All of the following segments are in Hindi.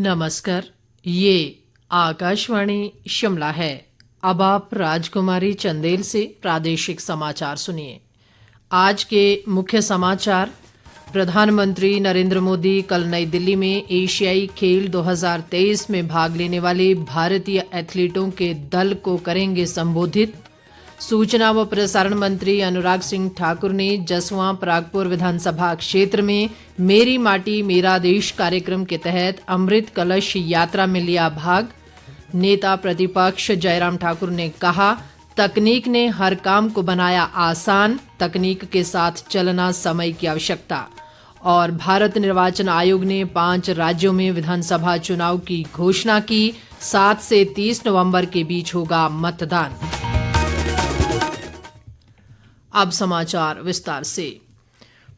नमस्कार, ये आकाशवाणी शिमला है। अब आप राजकुमारी चंदेल से प्रादेशिक समाचार सुनिए। आज के मुख्य समाचार। प्रधानमंत्री नरेंद्र मोदी कल नई दिल्ली में एशियाई खेल 2023 में भाग लेने वाले भारतीय एथलीटों के दल को करेंगे संबोधित। सूचना व प्रसारण मंत्री अनुराग सिंह ठाकुर ने जसवां परागपुर विधानसभा क्षेत्र में मेरी माटी मेरा देश कार्यक्रम के तहत अमृत कलश यात्रा में लिया भाग। नेता प्रतिपक्ष जयराम ठाकुर ने कहा, तकनीक ने हर काम को बनाया आसान, तकनीक के साथ चलना समय की आवश्यकता। और भारत निर्वाचन आयोग ने 5 राज्यों में विधानसभा चुनाव की घोषणा की। 7 से 30 नवंबर के बीच होगा मतदान। अब समाचार विस्तार से।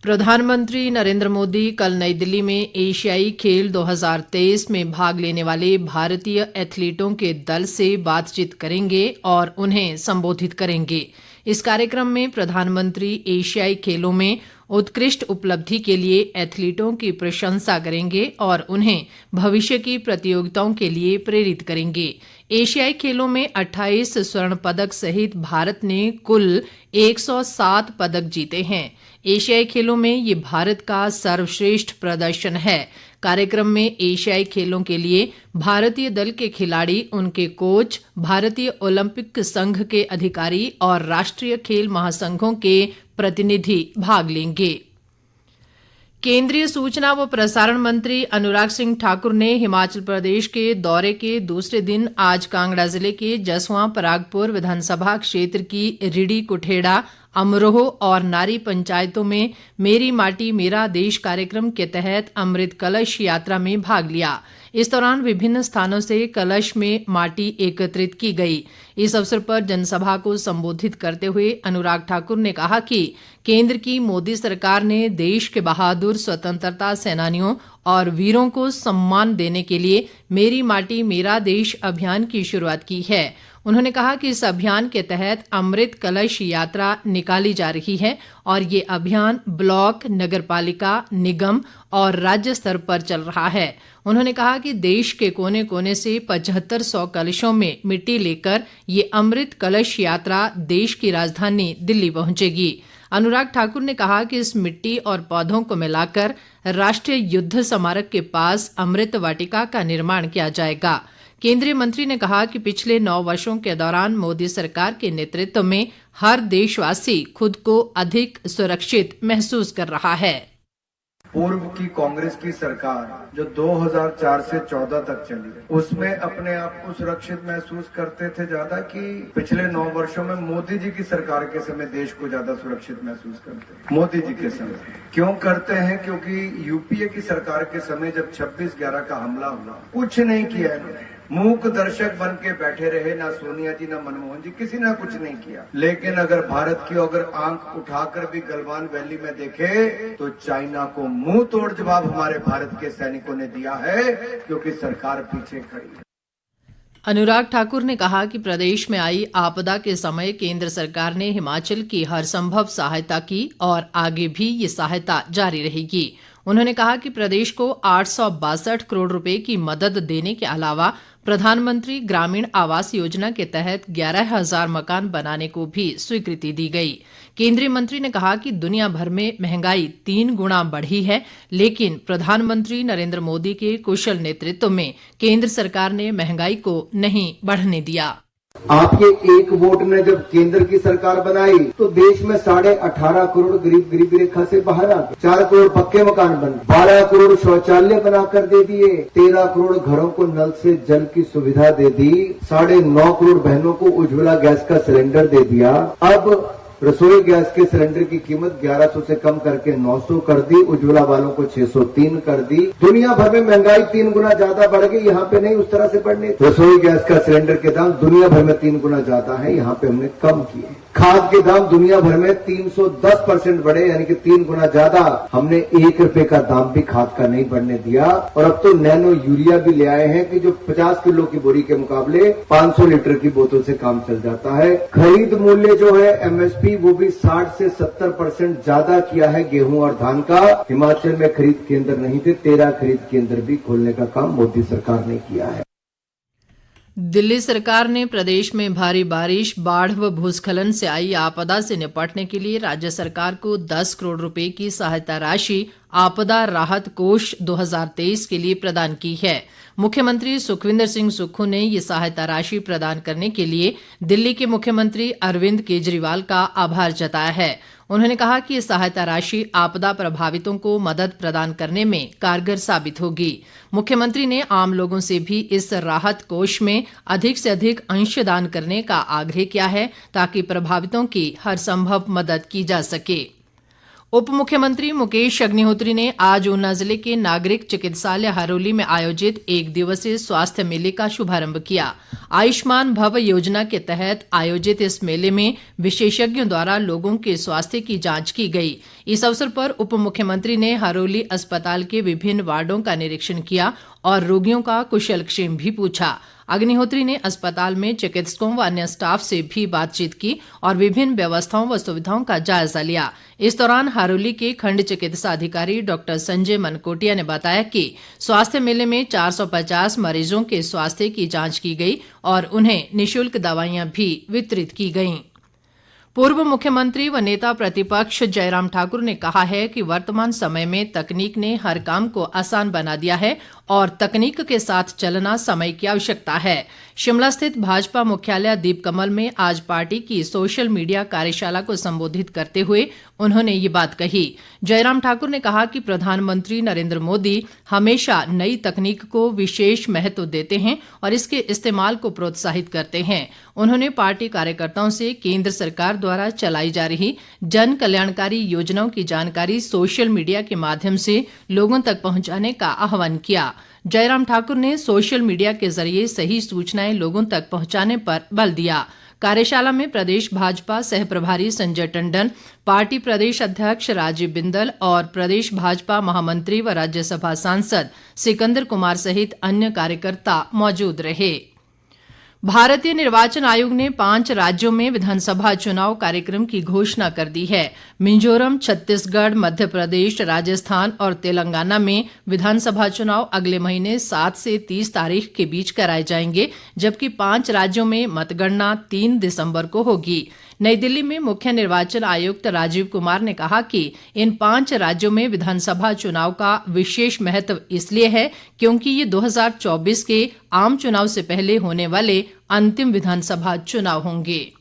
प्रधानमंत्री नरेंद्र मोदी कल नई दिल्ली में एशियाई खेल 2023 में भाग लेने वाले भारतीय एथलीटों के दल से बातचीत करेंगे और उन्हें संबोधित करेंगे। इस कार्यक्रम में प्रधानमंत्री एशियाई खेलों में उत्कृष्ट उपलब्धि के लिए एथलीटों की प्रशंसा करेंगे और उन्हें भविष्य की प्रतियोगिताओं के लिए प्रेरित करेंगे। एशियाई खेलों में 28 स्वर्ण पदक सहित भारत ने कुल 107 पदक जीते हैं। एशियाई खेलों में ये भारत का सर्वश्रेष्ठ प्रदर्शन है। कार्यक्रम में एशियाई खेलों के लिए भारतीय दल के खिलाड़ी, उनके कोच, भारतीय ओलंपिक संघ के अधिकारी और राष्ट्रीय खेल महासंघों के प्रतिनिधि भाग लेंगे। केंद्रीय सूचना व प्रसारण मंत्री अनुराग सिंह ठाकुर ने हिमाचल प्रदेश के दौरे के दूसरे दिन आज कांगड़ा जिले के जसवां परागपुर विधानसभा क्षेत्र की रिड़ी कुठेड़ा, अमरोह और नारी पंचायतों में मेरी माटी मेरा देश कार्यक्रम के तहत अमृत कलश यात्रा में भाग लिया। इस दौरान विभिन्न स्थानों से कलश में माटी एकत्रित की गई। इस अवसर पर जनसभा को संबोधित करते हुए अनुराग ठाकुर ने कहा कि केंद्र की मोदी सरकार ने देश के बहादुर स्वतंत्रता सेनानियों और वीरों को सम्मान देने के लिए मेरी माटी मेरा देश अभियान की शुरुआत की है। उन्होंने कहा कि इस अभियान के तहत अमृत कलश यात्रा निकाली जा रही है और ये अभियान ब्लॉक, नगरपालिका, निगम और राज्य स्तर पर चल रहा है। उन्होंने कहा कि देश के कोने कोने से 7500 कलशों में मिट्टी लेकर ये अमृत कलश यात्रा देश की राजधानी दिल्ली पहुंचेगी। अनुराग ठाकुर ने कहा कि इस मिट्टी और पौधों को मिलाकर राष्ट्रीय युद्ध स्मारक के पास अमृत वाटिका का निर्माण किया जाएगा। केंद्रीय मंत्री ने कहा कि पिछले 9 वर्षों के दौरान मोदी सरकार के नेतृत्व में हर देशवासी खुद को अधिक सुरक्षित महसूस कर रहा है। पूर्व की कांग्रेस की सरकार जो 2004 से 14 तक चली, उसमें अपने आप को सुरक्षित महसूस करते थे ज्यादा कि पिछले 9 वर्षों में मोदी जी की सरकार के समय देश को ज्यादा सुरक्षित महसूस करते। मोदी जी के समय क्यों करते हैं? क्योंकि यूपीए की सरकार के समय जब 26/11 का हमला हुआ, कुछ नहीं किया इन्होंने, मूक दर्शक बन के बैठे रहे। ना सोनिया जी, ना मनमोहन जी, किसी ने कुछ नहीं किया। लेकिन अगर भारत की अगर आंख उठाकर भी गलवान वैली में देखे तो चाइना को मुंह तोड़ जवाब हमारे भारत के सैनिकों ने दिया है, क्योंकि सरकार पीछे खड़ी है। अनुराग ठाकुर ने कहा कि प्रदेश में आई आपदा के समय केंद्र सरकार ने हिमाचल की हर संभव सहायता की और आगे भी ये सहायता जारी रहेगी। उन्होंने कहा कि प्रदेश को 862 करोड़ रुपए की मदद देने के अलावा प्रधानमंत्री ग्रामीण आवास योजना के तहत 11,000 मकान बनाने को भी स्वीकृति दी गई। केंद्रीय मंत्री ने कहा कि दुनिया भर में महंगाई 3 गुना बढ़ी है, लेकिन प्रधानमंत्री नरेंद्र मोदी के कुशल नेतृत्व में केंद्र सरकार ने महंगाई को नहीं बढ़ने दिया। आपके एक वोट ने जब केंद्र की सरकार बनाई तो देश में 18.5 करोड़ गरीब गरीबी रेखा से बाहर आ गए। 4 करोड़ पक्के मकान बन, 12 करोड़ शौचालय बनाकर दे दिए, 13 करोड़ घरों को नल से जल की सुविधा दे दी, 9.5 करोड़ बहनों को उज्ज्वला गैस का सिलेंडर दे दिया। अब रसोई गैस के सिलेंडर की कीमत 1100 से कम करके 900 कर दी, उज्ज्वला वालों को 603 कर दी। दुनिया भर में महंगाई 3 गुना ज्यादा बढ़ गई, यहाँ पे नहीं उस तरह से बढ़ने। रसोई गैस का सिलेंडर के दाम दुनिया भर में 3 गुना ज्यादा है, यहाँ पे हमने कम किए। खाद के दाम दुनिया भर में 310% बढ़े, यानी कि 3 गुना ज्यादा। हमने 1 रुपए का दाम भी खाद का नहीं बढ़ने दिया। और अब तो नैनो यूरिया भी ले आए हैं कि जो 50 किलो की बोरी के मुकाबले 500 लीटर की बोतल से काम चल जाता है। खरीद मूल्य जो है एमएसपी वो भी 60 से 70% ज्यादा किया है गेहूं और धान का। हिमाचल में खरीद केंद्र नहीं थे, 13 खरीद केंद्र भी खोलने का काम मोदी सरकार ने किया है। दिल्ली सरकार ने प्रदेश में भारी बारिश, बाढ़ व भूस्खलन से आई आपदा से निपटने के लिए राज्य सरकार को 10 करोड़ रुपए की सहायता राशि आपदा राहत कोष 2023 के लिए प्रदान की है। मुख्यमंत्री सुखविंदर सिंह सुक्खू ने ये सहायता राशि प्रदान करने के लिए दिल्ली के मुख्यमंत्री अरविंद केजरीवाल का आभार जताया है। उन्होंने कहा कि ये सहायता राशि आपदा प्रभावितों को मदद प्रदान करने में कारगर साबित होगी। मुख्यमंत्री ने आम लोगों से भी इस राहत कोष में अधिक से अधिक अंशदान करने का आग्रह किया है ताकि प्रभावितों की हर संभव मदद की जा सके। उप मुख्यमंत्री मुकेश अग्निहोत्री ने आज ऊना जिले के नागरिक चिकित्सालय हरोली में आयोजित 1 दिवसीय स्वास्थ्य मेले का शुभारंभ किया। आयुष्मान भव योजना के तहत आयोजित इस मेले में विशेषज्ञों द्वारा लोगों के स्वास्थ्य की जांच की गई। इस अवसर पर उप मुख्यमंत्री ने हरोली अस्पताल के विभिन्न वार्डों का निरीक्षण किया और रोगियों का कुशलक्षेम भी पूछा। अग्निहोत्री ने अस्पताल में चिकित्सकों व अन्य स्टाफ से भी बातचीत की और विभिन्न व्यवस्थाओं व सुविधाओं का जायजा लिया। इस दौरान हरोली के खंड चिकित्सा अधिकारी डॉक्टर संजय मनकोटिया ने बताया कि स्वास्थ्य मेले में 450 मरीजों के स्वास्थ्य की जांच की गई और उन्हें निःशुल्क दवाइयां भी वितरित की गईं। पूर्व मुख्यमंत्री व नेता प्रतिपक्ष जयराम ठाकुर ने कहा है कि वर्तमान समय में तकनीक ने हर काम को आसान बना दिया है और तकनीक के साथ चलना समय की आवश्यकता है। शिमला स्थित भाजपा मुख्यालय दीप कमल में आज पार्टी की सोशल मीडिया कार्यशाला को संबोधित करते हुए उन्होंने ये बात कही। जयराम ठाकुर ने कहा कि प्रधानमंत्री नरेंद्र मोदी हमेशा नई तकनीक को विशेष महत्व देते हैं और इसके इस्तेमाल को प्रोत्साहित करते हैं। उन्होंने पार्टी कार्यकर्ताओं से केंद्र सरकार द्वारा चलाई जा रही जन कल्याणकारी योजनाओं की जानकारी सोशल मीडिया के माध्यम से लोगों तक पहुंचाने का आह्वान किया। जयराम ठाकुर ने सोशल मीडिया के जरिए सही सूचनाएं लोगों तक पहुंचाने पर बल दिया। कार्यशाला में प्रदेश भाजपा सह प्रभारी संजय टंडन, पार्टी प्रदेश अध्यक्ष राजीव बिंदल और प्रदेश भाजपा महामंत्री व राज्यसभा सांसद सिकंदर कुमार सहित अन्य कार्यकर्ता मौजूद रहे। भारतीय निर्वाचन आयोग ने 5 राज्यों में विधानसभा चुनाव कार्यक्रम की घोषणा कर दी है। मिजोरम, छत्तीसगढ़, मध्य प्रदेश, राजस्थान और तेलंगाना में विधानसभा चुनाव अगले महीने 7 से 30 तारीख के बीच कराए जाएंगे, जबकि 5 राज्यों में मतगणना 3 दिसंबर को होगी। नई दिल्ली में मुख्य निर्वाचन आयुक्त राजीव कुमार ने कहा कि इन 5 राज्यों में विधानसभा चुनाव का विशेष महत्व इसलिए है क्योंकि ये 2024 के आम चुनाव से पहले होने वाले अंतिम विधानसभा चुनाव होंगे।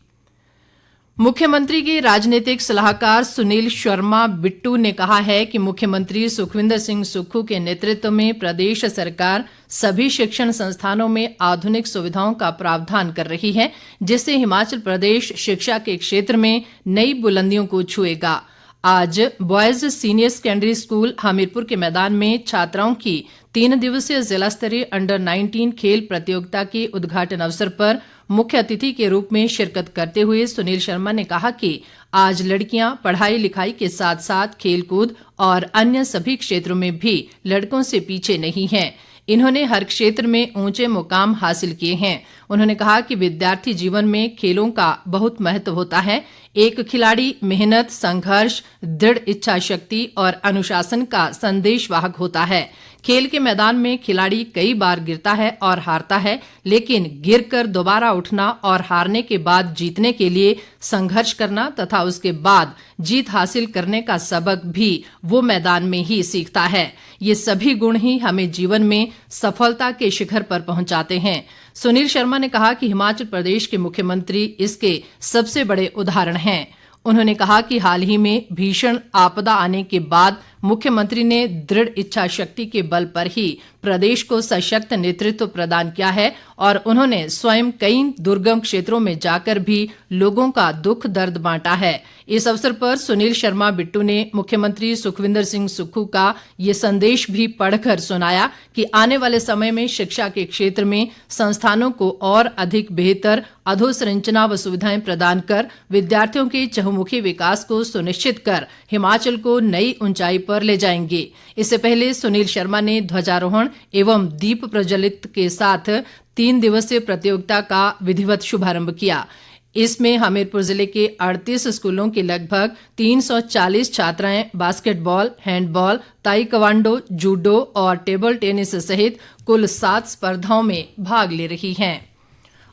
मुख्यमंत्री के राजनीतिक सलाहकार सुनील शर्मा बिट्टू ने कहा है कि मुख्यमंत्री सुखविंदर सिंह सुक्खू के नेतृत्व में प्रदेश सरकार सभी शिक्षण संस्थानों में आधुनिक सुविधाओं का प्रावधान कर रही है, जिससे हिमाचल प्रदेश शिक्षा के क्षेत्र में नई बुलंदियों को छुएगा। आज boys senior secondary school Hamirpur के मैदान में छात्राओं की 3 दिवसीय जिला स्तरीय अंडर 19 खेल प्रतियोगिता के उद्घाटन अवसर पर मुख्य अतिथि के रूप में शिरकत करते हुए सुनील शर्मा ने कहा कि आज लड़कियां पढ़ाई लिखाई के साथ साथ खेलकूद और अन्य सभी क्षेत्रों में भी लड़कों से पीछे नहीं हैं। इन्होंने हर क्षेत्र में ऊंचे मुकाम हासिल किए हैं। उन्होंने कहा कि विद्यार्थी जीवन में खेलों का बहुत महत्व होता है। एक खिलाड़ी मेहनत, संघर्ष, दृढ़ इच्छा शक्ति और अनुशासन का संदेशवाहक होता है। खेल के मैदान में खिलाड़ी कई बार गिरता है और हारता है, लेकिन गिरकर दोबारा उठना और हारने के बाद जीतने के लिए संघर्ष करना तथा उसके बाद जीत हासिल करने का सबक भी वो मैदान में ही सीखता है। ये सभी गुण ही हमें जीवन में सफलता के शिखर पर पहुंचाते हैं। सुनील शर्मा ने कहा कि हिमाचल प्रदेश के मुख्यमंत्री इसके सबसे बड़े उदाहरण हैं। उन्होंने कहा कि हाल ही में भीषण आपदा आने के बाद मुख्यमंत्री ने दृढ़ इच्छा शक्ति के बल पर ही प्रदेश को सशक्त नेतृत्व प्रदान किया है और उन्होंने स्वयं कई दुर्गम क्षेत्रों में जाकर भी लोगों का दुख दर्द बांटा है। इस अवसर पर सुनील शर्मा बिट्टू ने मुख्यमंत्री सुखविंदर सिंह सुक्खू का ये संदेश भी पढ़कर सुनाया कि आने वाले समय में शिक्षा के क्षेत्र में संस्थानों को और अधिक बेहतर अधोसंरचना व सुविधाएं प्रदान कर विद्यार्थियों के चहुमुखी विकास को सुनिश्चित कर हिमाचल को नई ऊंचाई पर ले जाएंगे। इससे पहले सुनील शर्मा ने ध्वजारोहण एवं दीप प्रज्वलित के साथ 3 दिवसीय प्रतियोगिता का विधिवत शुभारंभ किया। इसमें हमीरपुर जिले के 38 स्कूलों की लगभग 340 छात्राएं बास्केटबॉल, हैंडबॉल, ताइक्वांडो, जूडो और टेबल टेनिस सहित कुल 7 स्पर्धाओं में भाग ले रही हैं।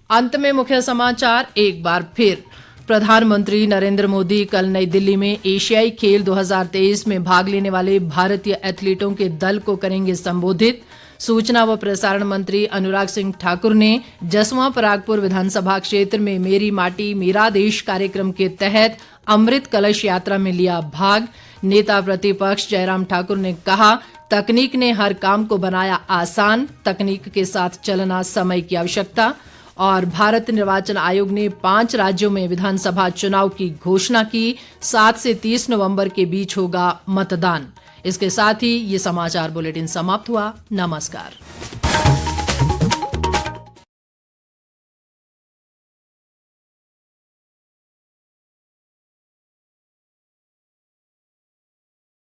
अंत में मुख्य समाचार एक बार फिर। प्रधानमंत्री नरेंद्र मोदी कल नई दिल्ली में एशियाई खेल 2023 में भाग लेने वाले भारतीय एथलीटों के दल को करेंगे संबोधित। सूचना व प्रसारण मंत्री अनुराग सिंह ठाकुर ने जसवां परागपुर विधानसभा क्षेत्र में मेरी माटी मेरा देश कार्यक्रम के तहत अमृत कलश यात्रा में लिया भाग। नेता प्रतिपक्ष जयराम ठाकुर ने कहा, तकनीक ने हर काम को बनाया आसान, तकनीक के साथ चलना समय की आवश्यकता। और भारत निर्वाचन आयोग ने 5 राज्यों में विधानसभा चुनाव की घोषणा की। 7 से 30 नवंबर के बीच होगा मतदान। इसके साथ ही ये समाचार बुलेटिन समाप्त हुआ। नमस्कार।